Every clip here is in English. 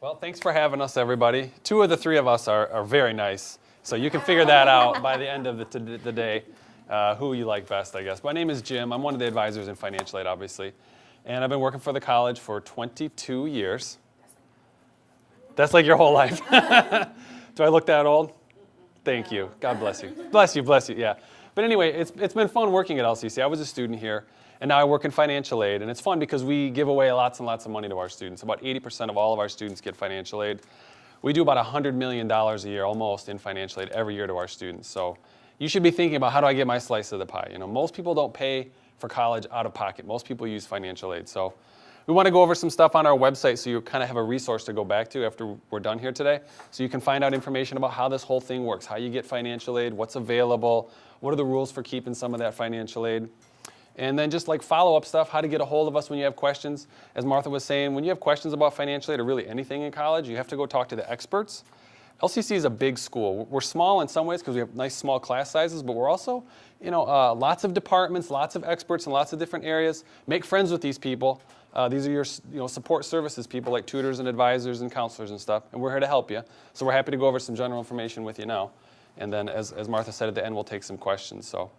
Well, thanks for having us, everybody. Two of the three of us are very nice, so you can figure that out by the end of the day, who you like best, I guess. My name is Jim. I'm one of the advisors in financial aid, obviously, and I've been working for the college for 22 years. That's like your whole life. Do I look that old? Thank you. God bless you. Bless you, bless you, yeah. But anyway, it's been fun working at LCC. I was a student here, and now I work in financial aid, and it's fun because we give away lots and lots of money to our students. About 80% of all of our students get financial aid. We do about $100 million a year, almost, in financial aid every year to our students. So you should be thinking about, how do I get my slice of the pie? You know, most people don't pay for college out of pocket. Most people use financial aid. So we want to go over some stuff on our website so you kind of have a resource to go back to after we're done here today. So you can find out information about how this whole thing works, how you get financial aid, what's available, what are the rules for keeping some of that financial aid. And then just like follow-up stuff, how to get a hold of us when you have questions. As Martha was saying, when you have questions about financial aid or really anything in college, you have to go talk to the experts. LCC is a big school. We're small in some ways because we have nice small class sizes, but we're also, lots of departments, lots of experts in lots of different areas. Make friends with these people. These are your support services people like tutors and advisors and counselors and stuff, and we're here to help you. So we're happy to go over some general information with you now. And then as Martha said at the end, we'll take some questions. So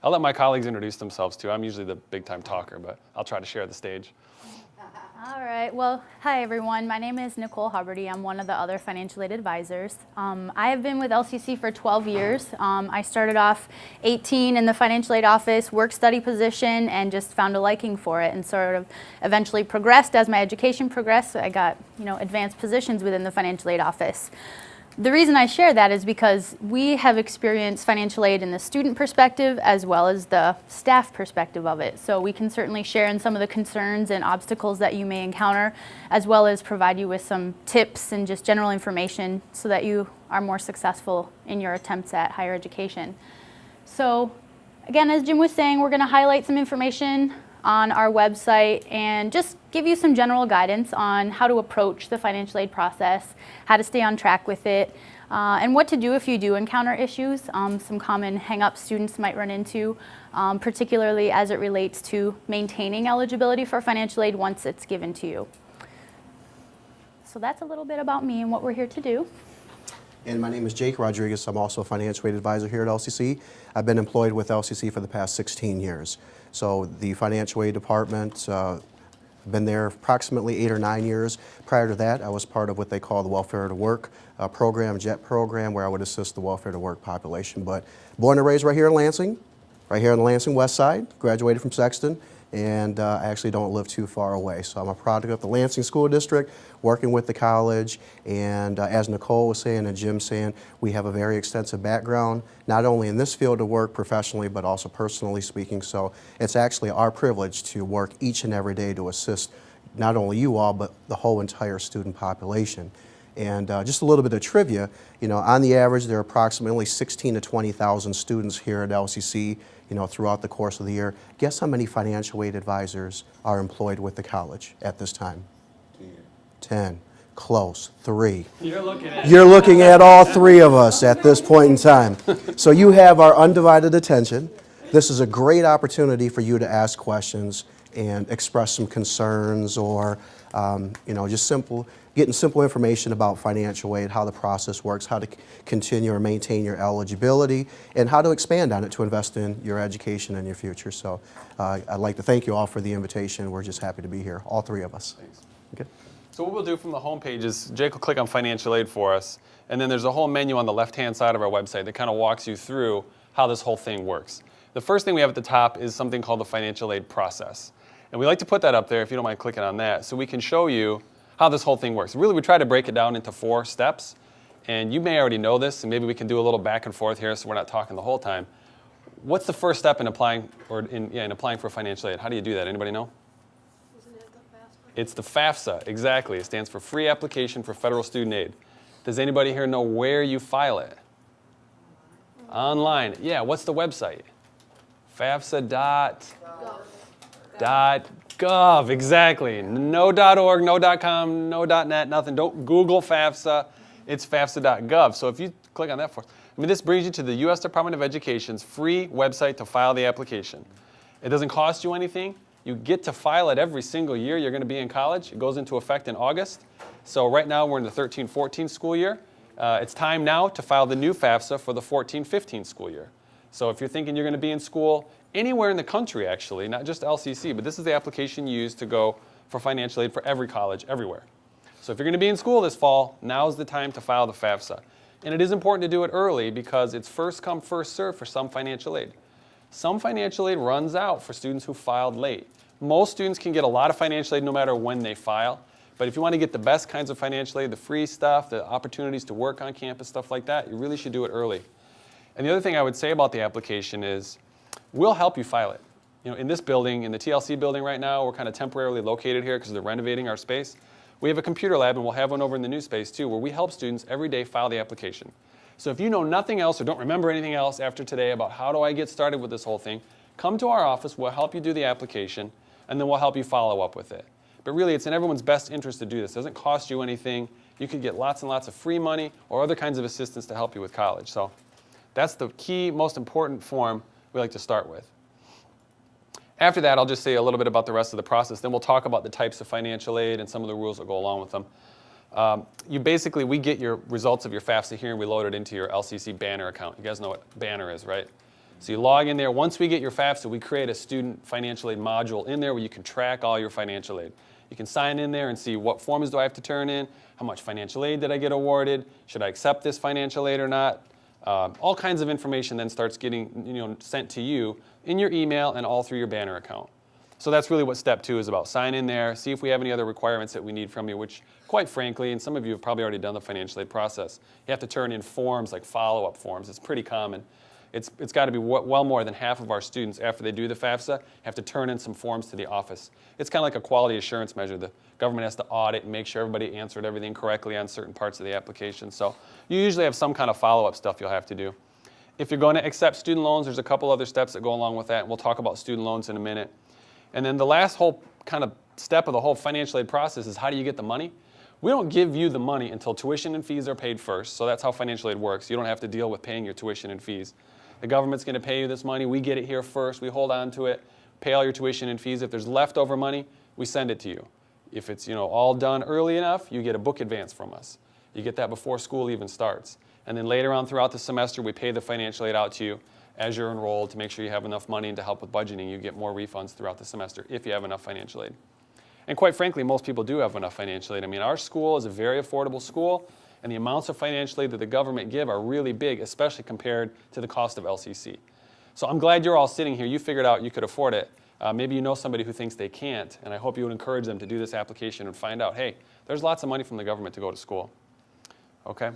I'll let my colleagues introduce themselves too. I'm usually the big time talker, but I'll try to share the stage. All right, well, hi everyone. My name is Nicole Huberty. I'm one of the other financial aid advisors. I have been with LCC for 12 years. I started off 18 in the financial aid office, work-study position, and just found a liking for it and sort of eventually progressed. As my education progressed, I got advanced positions within the financial aid office. The reason I share that is because we have experienced financial aid in the student perspective as well as the staff perspective of it. So we can certainly share in some of the concerns and obstacles that you may encounter, as well as provide you with some tips and just general information so that you are more successful in your attempts at higher education. So again, as Jim was saying, we're going to highlight some information on our website and just give you some general guidance on how to approach the financial aid process, how to stay on track with it, and what to do if you do encounter issues, some common hang-ups students might run into, particularly as it relates to maintaining eligibility for financial aid once it's given to you. So that's a little bit about me and what we're here to do. And my name is Jake Rodriguez. I'm also a financial aid advisor here at LCC. I've been employed with LCC for the past 16 years. So the financial aid department, I've been there approximately 8 or 9 years. Prior to that, I was part of what they call the Welfare to Work program, JET program, where I would assist the Welfare to Work population. But born and raised right here in Lansing, right here on the Lansing West Side, graduated from Sexton, and I actually don't live too far away. So I'm a product of the Lansing School District, working with the college, and as Nicole was saying and Jim saying, we have a very extensive background, not only in this field of work professionally, but also personally speaking. So it's actually our privilege to work each and every day to assist not only you all, but the whole entire student population. And just a little bit of trivia, on the average, there are approximately 16 to 20,000 students here at LCC, throughout the course of the year. Guess how many financial aid advisors are employed with the college at this time? 10. Close. 3. You're looking at all 3 of us at this point in time. So you have our undivided attention. This is a great opportunity for you to ask questions and express some concerns or, just getting simple information about financial aid, how the process works, how to continue or maintain your eligibility, and how to expand on it to invest in your education and your future. So I'd like to thank you all for the invitation. We're just happy to be here, all 3 of us. Thanks. Okay. So what we'll do from the homepage is Jake will click on financial aid for us, and then there's a whole menu on the left-hand side of our website that kind of walks you through how this whole thing works. The first thing we have at the top is something called the financial aid process. And we like to put that up there, if you don't mind clicking on that, so we can show you how this whole thing works. Really, we try to break it down into 4 steps, and you may already know this, and maybe we can do a little back and forth here so we're not talking the whole time. What's the first step in applying for financial aid? How do you do that? Anybody know? Isn't it the FAFSA? It's the FAFSA, exactly. It stands for Free Application for Federal Student Aid. Does anybody here know where you file it? Online. Yeah, what's the website? FAFSA.gov, exactly. No .org, no .com, no .net, nothing. Don't Google FAFSA. It's FAFSA.gov. So if you click on that for us, this brings you to the U.S. Department of Education's free website to file the application. It doesn't cost you anything. You get to file it every single year you're going to be in college. It goes into effect in August. So right now we're in the 13-14 school year. It's time now to file the new FAFSA for the 14-15 school year. So if you're thinking you're going to be in school anywhere in the country, actually, not just LCC, but this is the application you use to go for financial aid for every college, everywhere. So if you're going to be in school this fall, now's the time to file the FAFSA. And it is important to do it early because it's first come, first served for some financial aid. Some financial aid runs out for students who filed late. Most students can get a lot of financial aid no matter when they file. But if you want to get the best kinds of financial aid, the free stuff, the opportunities to work on campus, stuff like that, you really should do it early. And the other thing I would say about the application is we'll help you file it. You know, in this building, in the TLC building right now, we're kind of temporarily located here because they're renovating our space. We have a computer lab, and we'll have one over in the new space too, where we help students every day file the application. So if you know nothing else or don't remember anything else after today about how do I get started with this whole thing, come to our office, we'll help you do the application, and then we'll help you follow up with it. But really, it's in everyone's best interest to do this. It doesn't cost you anything. You could get lots and lots of free money or other kinds of assistance to help you with college. So that's the key, most important form we like to start with. After that, I'll just say a little bit about the rest of the process. Then we'll talk about the types of financial aid and some of the rules that go along with them. We get your results of your FAFSA here, and we load it into your LCC Banner account. You guys know what Banner is, right? So you log in there. Once we get your FAFSA, we create a student financial aid module in there where you can track all your financial aid. You can sign in there and see what forms do I have to turn in, how much financial aid did I get awarded, should I accept this financial aid or not. All kinds of information then starts getting sent to you in your email and all through your Banner account. So that's really what step 2 is about. Sign in there, see if we have any other requirements that we need from you, which quite frankly, and some of you have probably already done the financial aid process, you have to turn in forms like follow-up forms. It's pretty common. It's got to be well more than half of our students, after they do the FAFSA, have to turn in some forms to the office. It's kind of like a quality assurance measure. The government has to audit and make sure everybody answered everything correctly on certain parts of the application. So you usually have some kind of follow-up stuff you'll have to do. If you're going to accept student loans, there's a couple other steps that go along with that, and we'll talk about student loans in a minute. And then the last whole kind of step of the whole financial aid process is how do you get the money? We don't give you the money until tuition and fees are paid first, so that's how financial aid works. You don't have to deal with paying your tuition and fees. The government's going to pay you this money. We get it here first. We hold on to it, pay all your tuition and fees. If there's leftover money, we send it to you. If it's all done early enough, you get a book advance from us. You get that before school even starts. And then later on throughout the semester, we pay the financial aid out to you as you're enrolled to make sure you have enough money, and to help with budgeting, you get more refunds throughout the semester if you have enough financial aid. And quite frankly, most people do have enough financial aid. I mean, our school is a very affordable school, and the amounts of financial aid that the government give are really big, especially compared to the cost of LCC. So I'm glad you're all sitting here. You figured out you could afford it. Maybe you know somebody who thinks they can't, and I hope you would encourage them to do this application and find out, hey, there's lots of money from the government to go to school. Okay?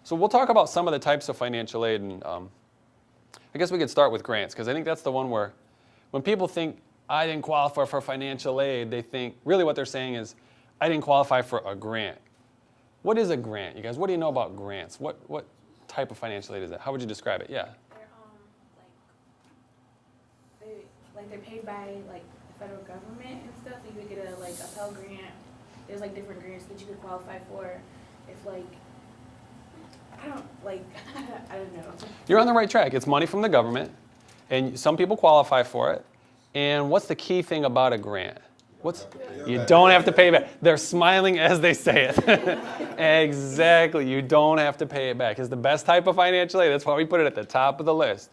So we'll talk about some of the types of financial aid, and I guess we could start with grants, because I think that's the one where when people think, I didn't qualify for financial aid, they think, really what they're saying is, I didn't qualify for a grant. What is a grant, you guys? What do you know about grants? What type of financial aid is that? How would you describe it? Yeah. They're paid by the federal government and stuff. So you would get a Pell Grant. There's different grants that you could qualify for. If I don't know. You're on the right track. It's money from the government, and some people qualify for it. And what's the key thing about a grant? You don't have to pay it back. They're smiling as they say it. Exactly. You don't have to pay it back. It's the best type of financial aid. That's why we put it at the top of the list.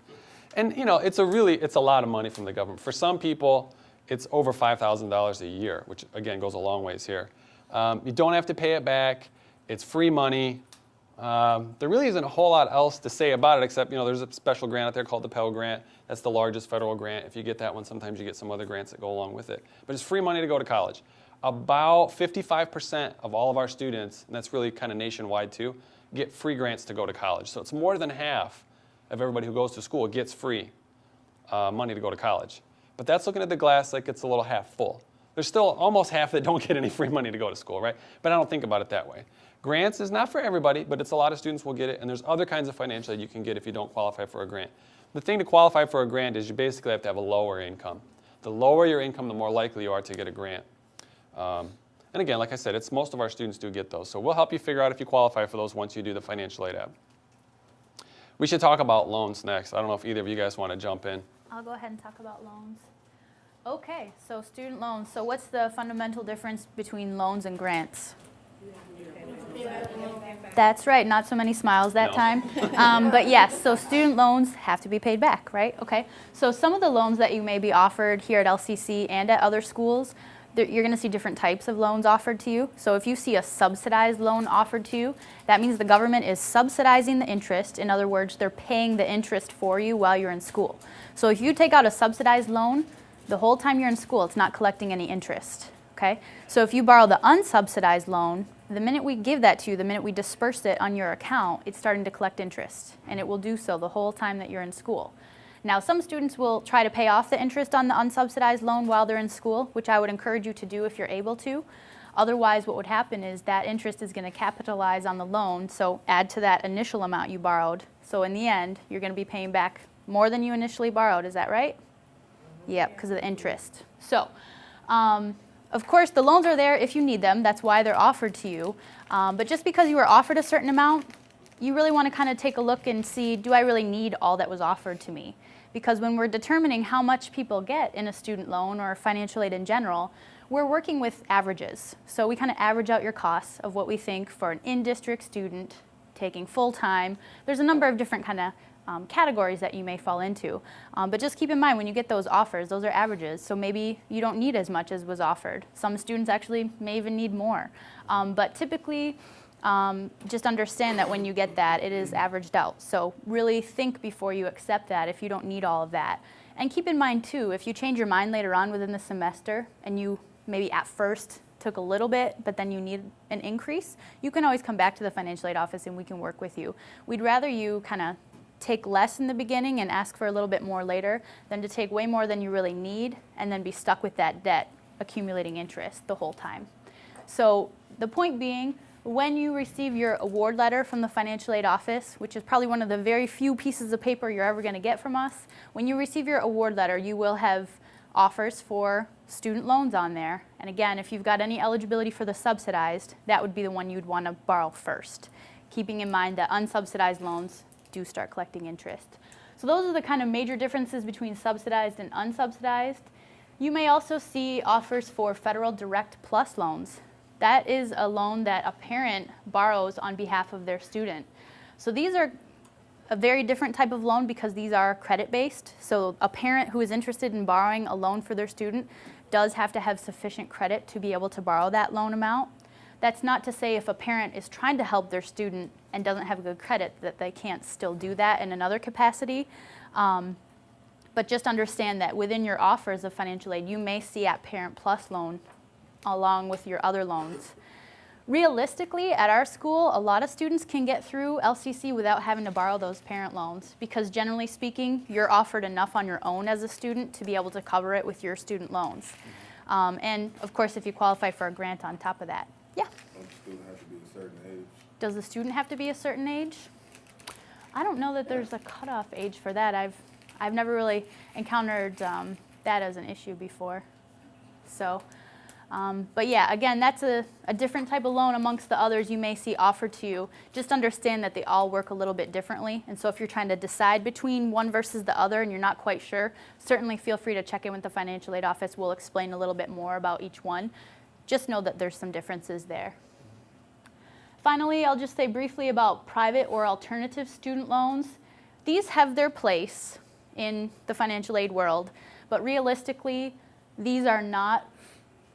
And it's a lot of money from the government. For some people, it's over $5,000 a year, which again goes a long ways here. You don't have to pay it back. It's free money. There really isn't a whole lot else to say about it, except there's a special grant out there called the Pell Grant. That's the largest federal grant. If you get that one, sometimes you get some other grants that go along with it. But it's free money to go to college. About 55% of all of our students, and that's really kind of nationwide too, get free grants to go to college. So it's more than half of everybody who goes to school gets free money to go to college. But that's looking at the glass like it's a little half full. There's still almost half that don't get any free money to go to school, right? But I don't think about it that way. Grants is not for everybody, but it's a lot of students will get it, and there's other kinds of financial aid you can get if you don't qualify for a grant. The thing to qualify for a grant is you basically have to have a lower income. The lower your income, the more likely you are to get a grant. And again, like I said, most of our students do get those. So we'll help you figure out if you qualify for those once you do the financial aid app. We should talk about loans next. I don't know if either of you guys want to jump in. I'll go ahead and talk about loans. Okay, so student loans. So what's the fundamental difference between loans and grants? That's right, not so many smiles that No. time. But yes, so student loans have to be paid back, right? Okay. So some of the loans that you may be offered here at LCC and at other schools, you're going to see different types of loans offered to you. So if you see a subsidized loan offered to you, that means the government is subsidizing the interest. In other words, they're paying the interest for you while you're in school. So if you take out a subsidized loan, the whole time you're in school, it's not collecting any interest. Okay? So if you borrow the unsubsidized loan, the minute we give that to you, the minute we disperse it on your account, it's starting to collect interest, and it will do so the whole time that you're in school. Now, some students will try to pay off the interest on the unsubsidized loan while they're in school, which I would encourage you to do if you're able to. Otherwise, what would happen is that interest is going to capitalize on the loan, so add to that initial amount you borrowed. So in the end, you're going to be paying back more than you initially borrowed. Is that right? Yep, because of the interest. So, of course, the loans are there if you need them. That's why they're offered to you. But just because you were offered a certain amount, you really want to kind of take a look and see, do I really need all that was offered to me? Because when we're determining how much people get in a student loan or financial aid in general, we're working with averages. So we kind of average out your costs of what we think for an in-district student taking full-time. There's a number of different kind of categories that you may fall into. But just keep in mind, when you get those offers, those are averages. So maybe you don't need as much as was offered. Some students actually may even need more. But typically, just understand that when you get that, it is averaged out. So really think before you accept that if you don't need all of that. And keep in mind too, if you change your mind later on within the semester and you maybe at first took a little bit, but then you need an increase, you can always come back to the financial aid office and we can work with you. We'd rather you kind of take less in the beginning and ask for a little bit more later than to take way more than you really need and then be stuck with that debt accumulating interest the whole time. So the point being, when you receive your award letter from the financial aid office, which is probably one of the very few pieces of paper you're ever going to get from us, when you receive your award letter, you will have offers for student loans on there. And again, if you've got any eligibility for the subsidized, that would be the one you'd want to borrow first, keeping in mind that unsubsidized loans do start collecting interest. So those are the kind of major differences between subsidized and unsubsidized. You may also see offers for federal direct plus loans. That is a loan that a parent borrows on behalf of their student. So these are a very different type of loan because these are credit-based. So a parent who is interested in borrowing a loan for their student does have to have sufficient credit to be able to borrow that loan amount. That's not to say if a parent is trying to help their student and doesn't have good credit that they can't still do that in another capacity. But just understand that within your offers of financial aid, you may see at Parent Plus loan along with your other loans. Realistically, at our school, a lot of students can get through LCC without having to borrow those parent loans because generally speaking, you're offered enough on your own as a student to be able to cover it with your student loans. And of course, if you qualify for a grant on top of that. Yeah? Does the student have to be a certain age? Does the student have to be a certain age? I don't know that there's a cutoff age for that. I've never really encountered that as an issue before. So, but yeah, again, that's a different type of loan amongst the others you may see offered to you. Just understand that they all work a little bit differently. And so if you're trying to decide between one versus the other and you're not quite sure, certainly feel free to check in with the financial aid office. We'll explain a little bit more about each one. Just know that there's some differences there. Finally, I'll just say briefly about private or alternative student loans. These have their place in the financial aid world, but realistically, these are not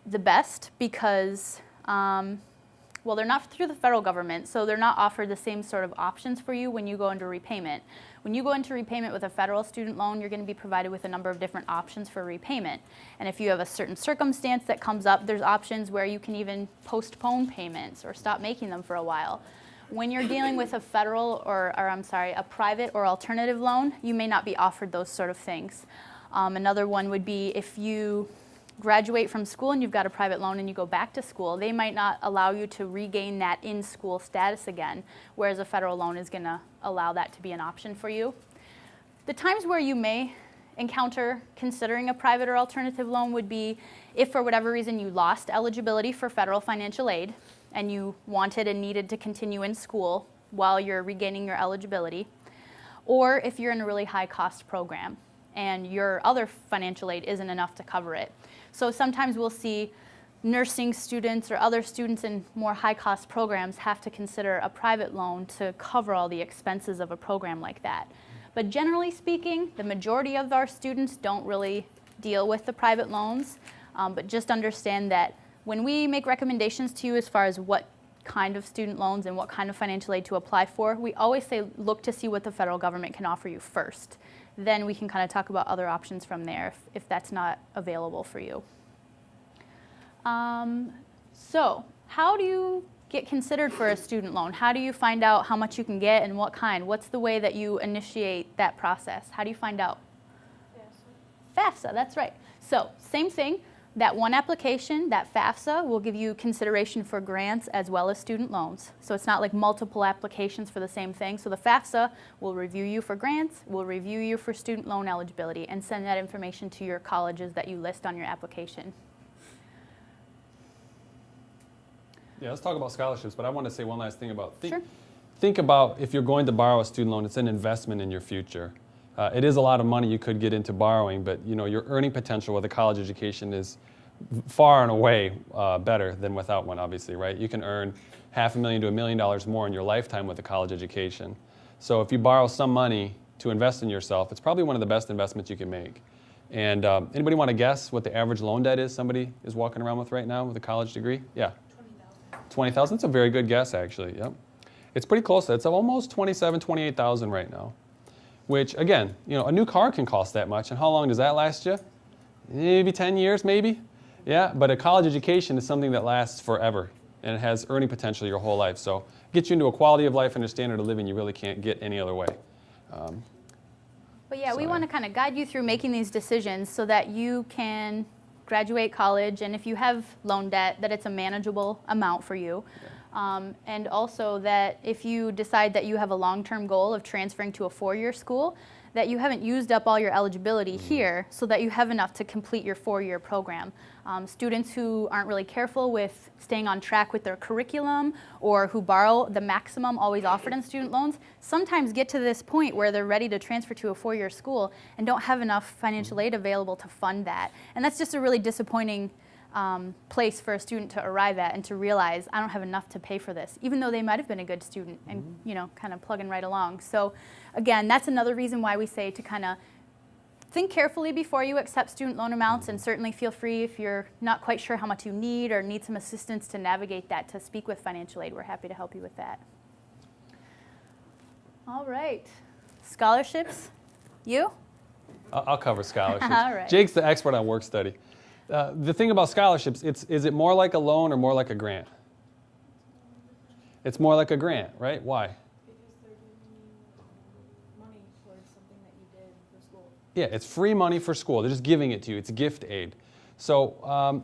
the best because, well, they're not through the federal government, so they're not offered the same sort of options for you when you go into repayment. When you go into repayment with a federal student loan, you're going to be provided with a number of different options for repayment. And if you have a certain circumstance that comes up, there's options where you can even postpone payments or stop making them for a while. When you're dealing with a federal a private or alternative loan, you may not be offered those sort of things. Another one would be if you graduate from school and you've got a private loan and you go back to school, they might not allow you to regain that in-school status again, whereas a federal loan is going to allow that to be an option for you. The times where you may encounter considering a private or alternative loan would be if for whatever reason you lost eligibility for federal financial aid and you wanted and needed to continue in school while you're regaining your eligibility, or if you're in a really high cost program and your other financial aid isn't enough to cover it. So sometimes we'll see nursing students or other students in more high-cost programs have to consider a private loan to cover all the expenses of a program like that. But generally speaking, the majority of our students don't really deal with the private loans, but just understand that when we make recommendations to you as far as what kind of student loans and what kind of financial aid to apply for, we always say look to see what the federal government can offer you first. Then we can kind of talk about other options from there if that's not available for you. So how do you get considered for a student loan? How do you find out how much you can get and what kind? What's the way that you initiate that process? How do you find out? FAFSA, that's right. So same thing. That one application, that FAFSA, will give you consideration for grants as well as student loans. So it's not like multiple applications for the same thing. So the FAFSA will review you for grants, will review you for student loan eligibility, and send that information to your colleges that you list on your application. Yeah, let's talk about scholarships, but I want to say one last thing about Sure. Think about if you're going to borrow a student loan, it's an investment in your future. It is a lot of money you could get into borrowing, but your earning potential with a college education is far and away better than without one, obviously, right? You can earn $500,000 to $1 million more in your lifetime with a college education. So if you borrow some money to invest in yourself, it's probably one of the best investments you can make. And anybody want to guess what the average loan debt is somebody is walking around with right now with a college degree? Yeah. 20,000. That's a very good guess, actually. Yep. It's pretty close. It's almost 27, 28,000 right now. Which, again, a new car can cost that much. And how long does that last you? Maybe 10 years, maybe? Yeah, but a college education is something that lasts forever. And it has earning potential your whole life. So it gets you into a quality of life and a standard of living you really can't get any other way. But yeah, we want to kind of guide you through making these decisions so that you can graduate college, and if you have loan debt, that it's a manageable amount for you. And also that if you decide that you have a long-term goal of transferring to a four-year school, that you haven't used up all your eligibility here so that you have enough to complete your four-year program. Students who aren't really careful with staying on track with their curriculum or who borrow the maximum always offered in student loans sometimes get to this point where they're ready to transfer to a four-year school and don't have enough financial aid available to fund that. And that's just a really disappointing place for a student to arrive at and to realize I don't have enough to pay for this, even though they might have been a good student and kind of plugging right along. So again, that's another reason why we say to kind of think carefully before you accept student loan amounts, and certainly feel free if you're not quite sure how much you need or need some assistance to navigate that to speak with financial aid. We're happy to help you with that. All right, scholarships, you? I'll cover scholarships. All right. Jake's the expert on work study. The thing about scholarships, is it more like a loan or more like a grant? It's more like a grant, right? Why? Because they're giving you money towards something that you did for school. Yeah, it's free money for school. They're just giving it to you. It's gift aid. So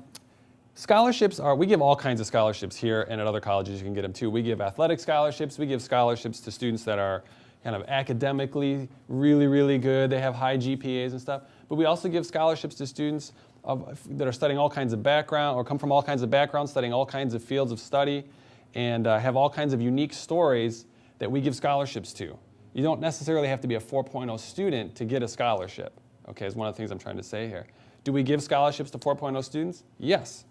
scholarships we give all kinds of scholarships here, and at other colleges you can get them too. We give athletic scholarships. We give scholarships to students that are kind of academically really, really good. They have high GPAs and stuff. But we also give scholarships to students that are studying all kinds of background or come from all kinds of backgrounds, studying all kinds of fields of study, and have all kinds of unique stories that we give scholarships to. You don't necessarily have to be a 4.0 student to get a scholarship, okay, is one of the things I'm trying to say here. Do we give scholarships to 4.0 students? Yes.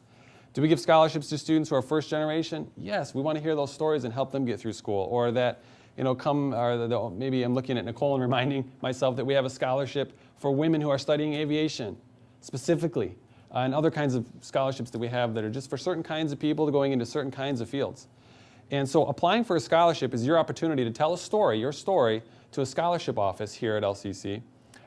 Do we give scholarships to students who are first generation? Yes. We want to hear those stories and help them get through school. Or that, maybe I'm looking at Nicole and reminding myself that we have a scholarship for women who are studying aviation, specifically, and other kinds of scholarships that we have that are just for certain kinds of people going into certain kinds of fields. And so applying for a scholarship is your opportunity to tell your story, to a scholarship office here at LCC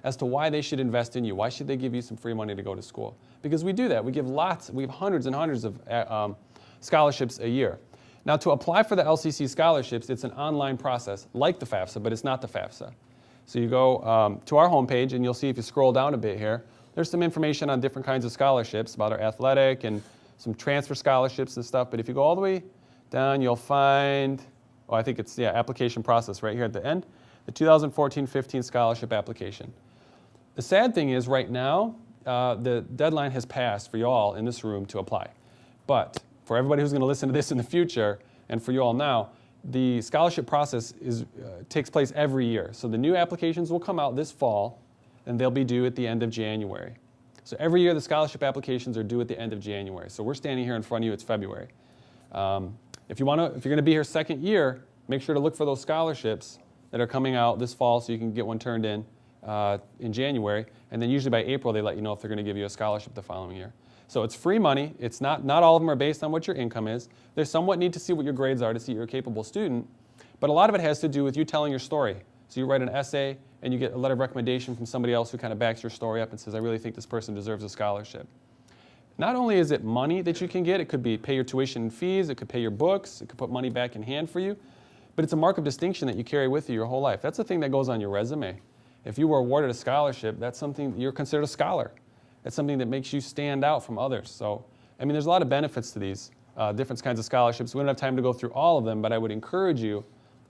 as to why they should invest in you. Why should they give you some free money to go to school? Because we do that. We have hundreds and hundreds of scholarships a year. Now, to apply for the LCC scholarships, it's an online process like the FAFSA, but it's not the FAFSA. So you go to our homepage, and you'll see if you scroll down a bit here, there's some information on different kinds of scholarships about our athletic and some transfer scholarships and stuff. But if you go all the way down, you'll find, I think it's, application process right here at the end, the 2014-15 scholarship application. The sad thing is right now, the deadline has passed for you all in this room to apply. But for everybody who's going to listen to this in the future, and for you all now, the scholarship process takes place every year. So the new applications will come out this fall, and they'll be due at the end of January. So every year the scholarship applications are due at the end of January. So we're standing here in front of you, it's February. If you're going to be here second year, make sure to look for those scholarships that are coming out this fall so you can get one turned in January. And then usually by April they let you know if they're going to give you a scholarship the following year. So it's free money. It's not all of them are based on what your income is. They somewhat need to see what your grades are to see you're a capable student. But a lot of it has to do with you telling your story. So you write an essay and you get a letter of recommendation from somebody else who kind of backs your story up and says, I really think this person deserves a scholarship. Not only is it money that you can get, it could be pay your tuition and fees, it could pay your books, it could put money back in hand for you, but it's a mark of distinction that you carry with you your whole life. That's the thing that goes on your resume. If you were awarded a scholarship, that's something, you're considered a scholar. That's something that makes you stand out from others. So, I mean, there's a lot of benefits to these different kinds of scholarships. We don't have time to go through all of them, but I would encourage you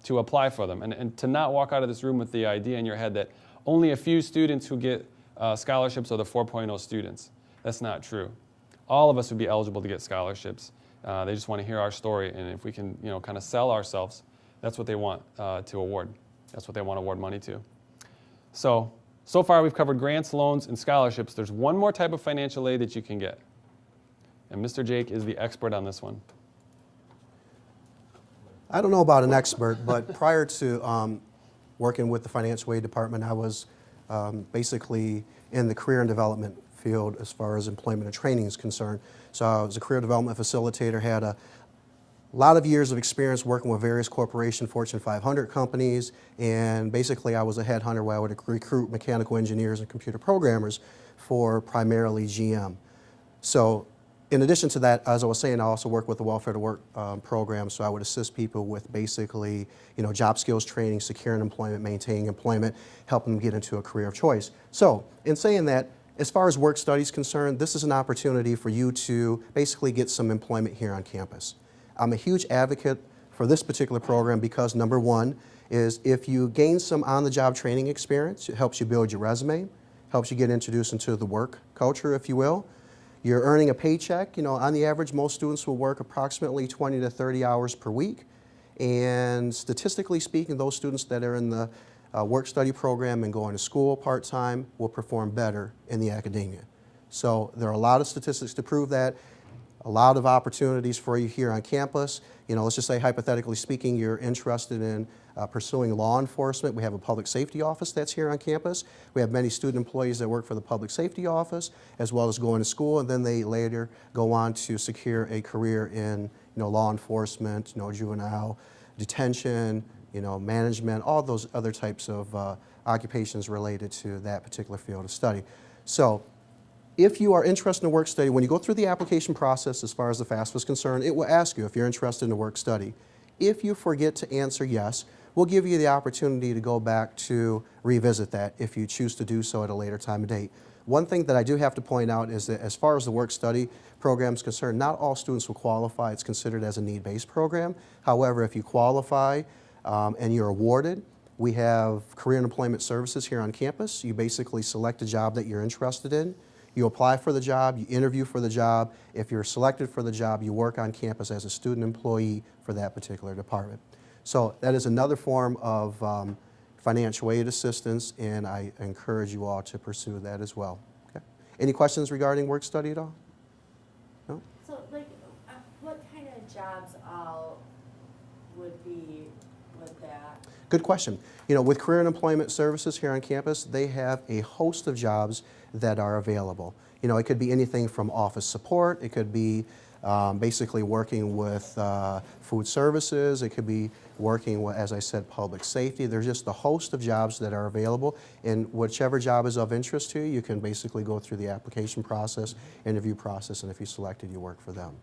to apply for them and to not walk out of this room with the idea in your head that only a few students who get scholarships are the 4.0 students. That's not true. All of us would be eligible to get scholarships. They just want to hear our story, and if we can, kind of sell ourselves, that's what they want to award. That's what they want to award money to. So far we've covered grants, loans, and scholarships. There's one more type of financial aid that you can get, and Mr. Jake is the expert on this one. I don't know about an expert, but prior to working with the financial aid department, I was basically in the career and development field as far as employment and training is concerned. So I was a career development facilitator, had a lot of years of experience working with various corporation Fortune 500 companies, and basically I was a headhunter where I would recruit mechanical engineers and computer programmers for primarily GM. So in addition to that, as I was saying, I also work with the Welfare to Work program, so I would assist people with basically, job skills training, securing employment, maintaining employment, helping them get into a career of choice. So in saying that, as far as work study is concerned, this is an opportunity for you to basically get some employment here on campus. I'm a huge advocate for this particular program because number one is if you gain some on-the-job training experience, it helps you build your resume, helps you get introduced into the work culture, if you will. You're earning a paycheck. On the average, most students will work approximately 20 to 30 hours per week. And statistically speaking, those students that are in the work-study program and going to school part-time will perform better in the academia. So there are a lot of statistics to prove that, a lot of opportunities for you here on campus. Let's just say hypothetically speaking, you're interested in pursuing law enforcement. We have a public safety office that's here on campus. We have many student employees that work for the public safety office as well as going to school, and then they later go on to secure a career in law enforcement, juvenile detention, management, all those other types of occupations related to that particular field of study. So if you are interested in work study, when you go through the application process as far as the FAFSA is concerned, it will ask you if you're interested in a work study. If you forget to answer yes, we'll give you the opportunity to go back to revisit that if you choose to do so at a later time and date. One thing that I do have to point out is that as far as the work study program is concerned, not all students will qualify. It's considered as a need-based program. However, if you qualify and you're awarded, we have career and employment services here on campus. You basically select a job that you're interested in. You apply for the job, you interview for the job. If you're selected for the job, you work on campus as a student employee for that particular department. So that is another form of financial aid assistance, and I encourage you all to pursue that as well. Okay. Any questions regarding work study at all? No? So, what kind of jobs all would be with that? Good question. With Career and Employment Services here on campus, they have a host of jobs that are available. It could be anything from office support, it could be basically working with food services, it could be working with, as I said, public safety. There's just a host of jobs that are available, and whichever job is of interest to you, you can basically go through the application process, interview process, and if you're selected, you work for them.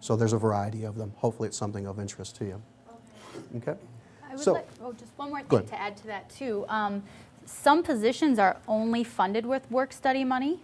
So there's a variety of them. Hopefully it's something of interest to you. Okay? I would So- like, just one more Go thing ahead. to add to that too. Some positions are only funded with work study money.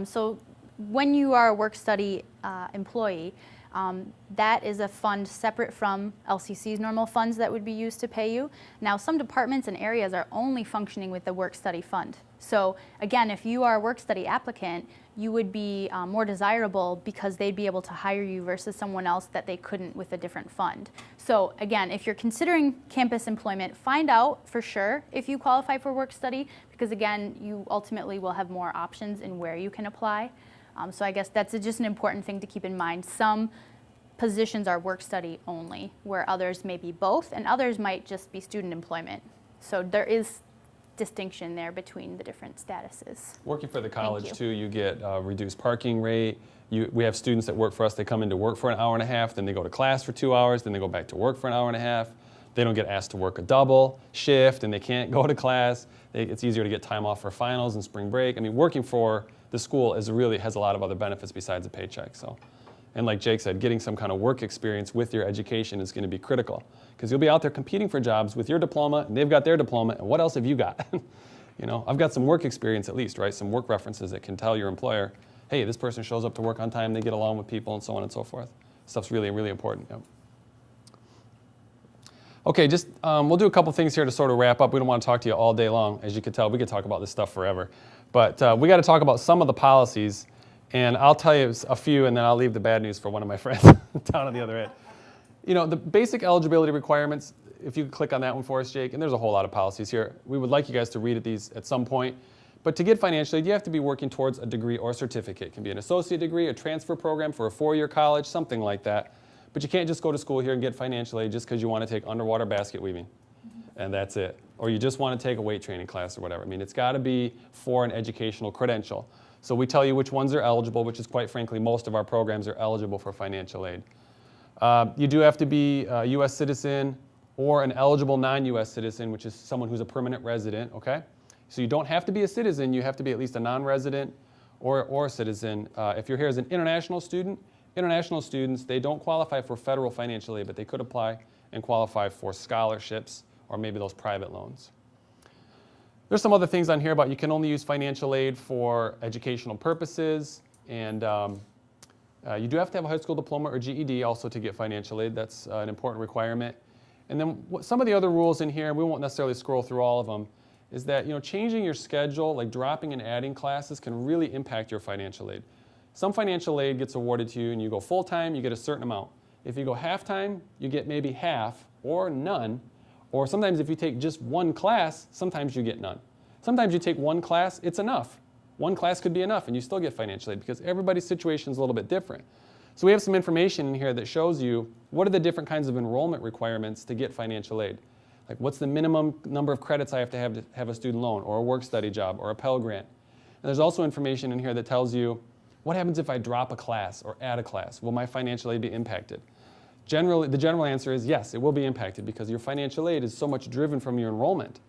So when you are a work study employee, That is a fund separate from LCC's normal funds that would be used to pay you. Now, some departments and areas are only functioning with the work-study fund. So again, if you are a work-study applicant, you would be more desirable because they'd be able to hire you versus someone else that they couldn't with a different fund. So again, if you're considering campus employment, find out for sure if you qualify for work-study, because again, you ultimately will have more options in where you can apply. So I guess that's just an important thing to keep in mind. Some positions are work-study only, where others may be both, and others might just be student employment. So there is distinction there between the different statuses. Working for the college too, you get a reduced parking rate. We have students that work for us, they come into work for an hour and a half, then they go to class for 2 hours, then they go back to work for an hour and a half. They don't get asked to work a double shift and they can't go to class. It's easier to get time off for finals and spring break. I mean, working for the school has a lot of other benefits besides a paycheck. So, and like Jake said, getting some kind of work experience with your education is going to be critical, because you'll be out there competing for jobs with your diploma, and they've got their diploma, and what else have you got? You know, I've got some work experience at least, right? Some work references that can tell your employer, hey, this person shows up to work on time, they get along with people, and so on and so forth. Stuff's really, really important. Yep. Okay, we'll do a couple things here to sort of wrap up. We don't want to talk to you all day long. As you can tell, we could talk about this stuff forever. But we got to talk about some of the policies, and I'll tell you a few, and then I'll leave the bad news for one of my friends down on the other end. You know, the basic eligibility requirements, if you could click on that one for us, Jake, and there's a whole lot of policies here. We would like you guys to read these at some point. But to get financial aid, you have to be working towards a degree or certificate. It can be an associate degree, a transfer program for a 4-year college, something like that. But you can't just go to school here and get financial aid just because you want to take underwater basket weaving. And that's it. Or you just want to take a weight training class or whatever. I mean, it's got to be for an educational credential. So we tell you which ones are eligible, which is quite frankly, most of our programs are eligible for financial aid. You do have to be a U.S. citizen or an eligible non-U.S. citizen, which is someone who's a permanent resident, okay? So you don't have to be a citizen, you have to be at least a non-resident or a citizen. If you're here as an international student, international students, they don't qualify for federal financial aid, but they could apply and qualify for scholarships or maybe those private loans. There's some other things on here about you can only use financial aid for educational purposes, and you do have to have a high school diploma or GED also to get financial aid. That's an important requirement. And then some of the other rules in here, and we won't necessarily scroll through all of them, is that changing your schedule, like dropping and adding classes, can really impact your financial aid. Some financial aid gets awarded to you and you go full-time, you get a certain amount. If you go half-time, you get maybe half or none. Or sometimes if you take just one class, sometimes you get none. Sometimes you take one class, it's enough. One class could be enough and you still get financial aid because everybody's situation is a little bit different. So we have some information in here that shows you what are the different kinds of enrollment requirements to get financial aid. Like what's the minimum number of credits I have to have a student loan or a work-study job or a Pell Grant. And there's also information in here that tells you what happens if I drop a class or add a class? Will my financial aid be impacted? Generally, the general answer is yes, it will be impacted because your financial aid is so much driven from your enrollment.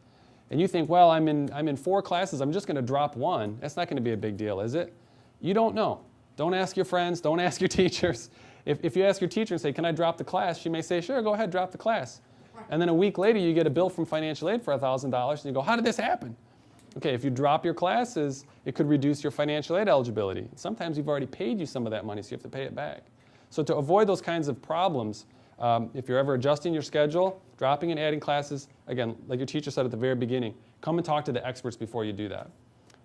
And you think, well, I'm in 4 classes, I'm just going to drop one. That's not going to be a big deal, is it? You don't know. Don't ask your friends, don't ask your teachers. If you ask your teacher and say, can I drop the class? She may say, sure, go ahead, drop the class. And then a week later, you get a bill from financial aid for $1,000, and you go, how did this happen? Okay, if you drop your classes, it could reduce your financial aid eligibility. Sometimes you've already paid you some of that money, so you have to pay it back. So to avoid those kinds of problems, if you're ever adjusting your schedule, dropping and adding classes, again, like your teacher said at the very beginning, come and talk to the experts before you do that.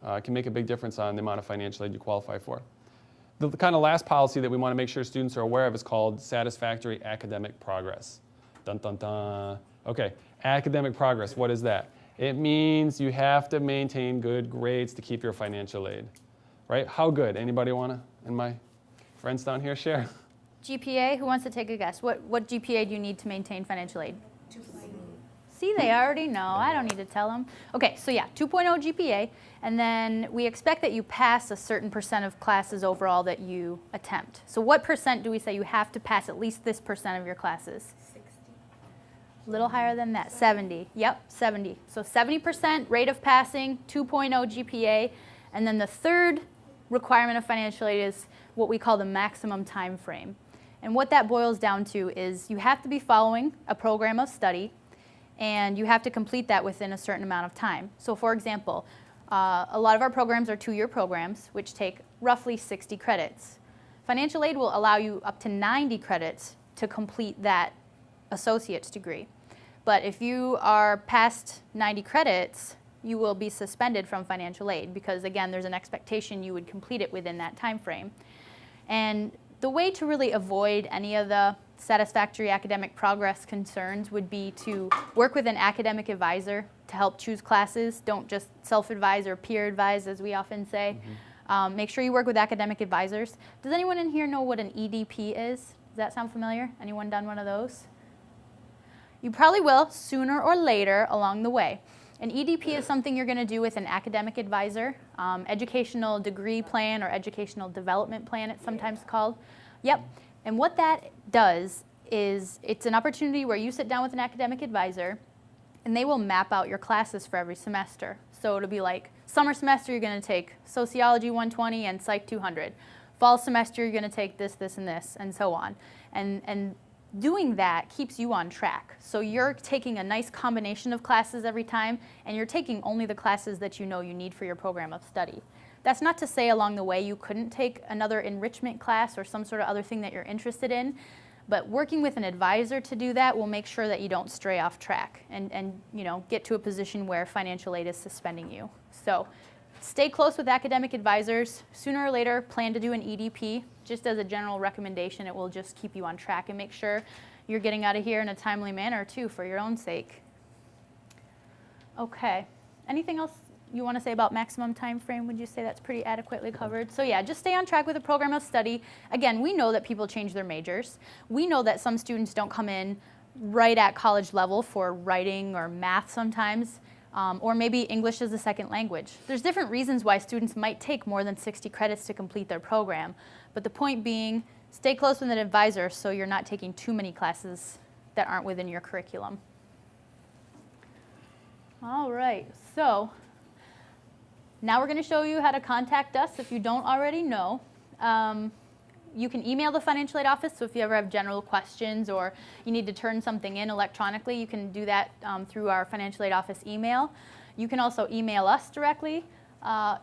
It can make a big difference on the amount of financial aid you qualify for. The kind of last policy that we want to make sure students are aware of is called satisfactory academic progress. Dun, dun, dun. Okay, academic progress, what is that? It means you have to maintain good grades to keep your financial aid, right? How good? Anybody want to, and my friends down here, share? GPA, who wants to take a guess? What GPA do you need to maintain financial aid? 2.0. See, they already know. I don't need to tell them. Okay, so yeah, 2.0 GPA, and then we expect that you pass a certain percent of classes overall that you attempt. So what percent do we say you have to pass at least this percent of your classes? 60. A little higher than that, 70. Yep, 70. So 70% rate of passing, 2.0 GPA, and then the third requirement of financial aid is what we call the maximum time frame. And what that boils down to is you have to be following a program of study, and you have to complete that within a certain amount of time. So for example, a lot of our programs are 2-year programs, which take roughly 60 credits. Financial aid will allow you up to 90 credits to complete that associate's degree. But if you are past 90 credits, you will be suspended from financial aid because, again, there's an expectation you would complete it within that time frame. And the way to really avoid any of the satisfactory academic progress concerns would be to work with an academic advisor to help choose classes. Don't just self-advise or peer advise, as we often say. Make sure you work with academic advisors. Does anyone in here know what an EDP is? Does that sound familiar? Anyone done one of those? You probably will sooner or later along the way. An EDP is something you're going to do with an academic advisor, educational degree plan or educational development plan it's sometimes called. Yep. And what that does is it's an opportunity where you sit down with an academic advisor and they will map out your classes for every semester. So it'll be like summer semester you're going to take Sociology 120 and Psych 200. Fall semester you're going to take this, this, and this, and so on. And doing that keeps you on track. So you're taking a nice combination of classes every time, and you're taking only the classes that you know you need for your program of study. That's not to say along the way you couldn't take another enrichment class or some sort of other thing that you're interested in, but working with an advisor to do that will make sure that you don't stray off track and get to a position where financial aid is suspending you. So stay close with academic advisors. Sooner or later, plan to do an EDP. Just as a general recommendation, it will just keep you on track and make sure you're getting out of here in a timely manner, too, for your own sake. Okay. Anything else you want to say about maximum time frame? Would you say that's pretty adequately covered? So yeah, just stay on track with the program of study. Again, we know that people change their majors. We know that some students don't come in right at college level for writing or math sometimes. Or maybe English as a second language. There's different reasons why students might take more than 60 credits to complete their program. But the point being, stay close with an advisor so you're not taking too many classes that aren't within your curriculum. All right, so now we're going to show you how to contact us if you don't already know. You can email the financial aid office, so if you ever have general questions or you need to turn something in electronically, you can do that through our financial aid office email. You can also email us directly.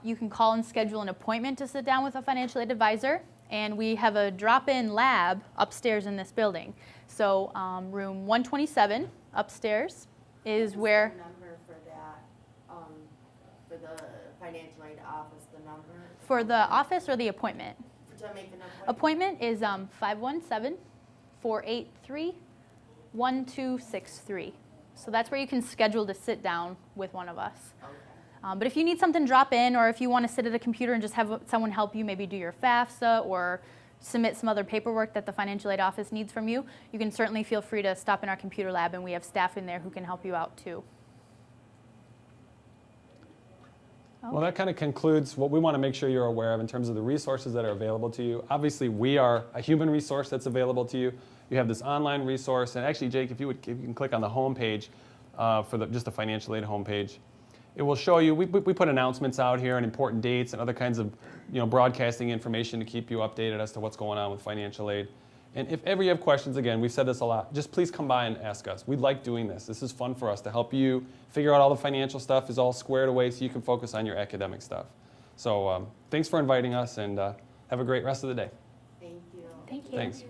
You can call and schedule an appointment to sit down with a financial aid advisor, and we have a drop-in lab upstairs in this building. So room 127 upstairs is where... What's the number for that, for the financial aid office, the number? For the office or the appointment? To make an Appointment is 517-483-1263. So that's where you can schedule to sit down with one of us. Okay. But if you need something drop in, or if you want to sit at a computer and just have someone help you maybe do your FAFSA or submit some other paperwork that the financial aid office needs from you, you can certainly feel free to stop in our computer lab, and we have staff in there who can help you out too. Well, that kind of concludes what we want to make sure you're aware of in terms of the resources that are available to you. Obviously, we are a human resource that's available to you. You have this online resource, and actually, Jake, if you can click on the home page for just the financial aid homepage, it will show you. We put announcements out here and important dates and other kinds of broadcasting information to keep you updated as to what's going on with financial aid. And if ever you have questions, again, we've said this a lot, just please come by and ask us. We'd like doing this. This is fun for us to help you figure out all the financial stuff is all squared away so you can focus on your academic stuff. So thanks for inviting us, and have a great rest of the day. Thank you. Thank you. Thanks.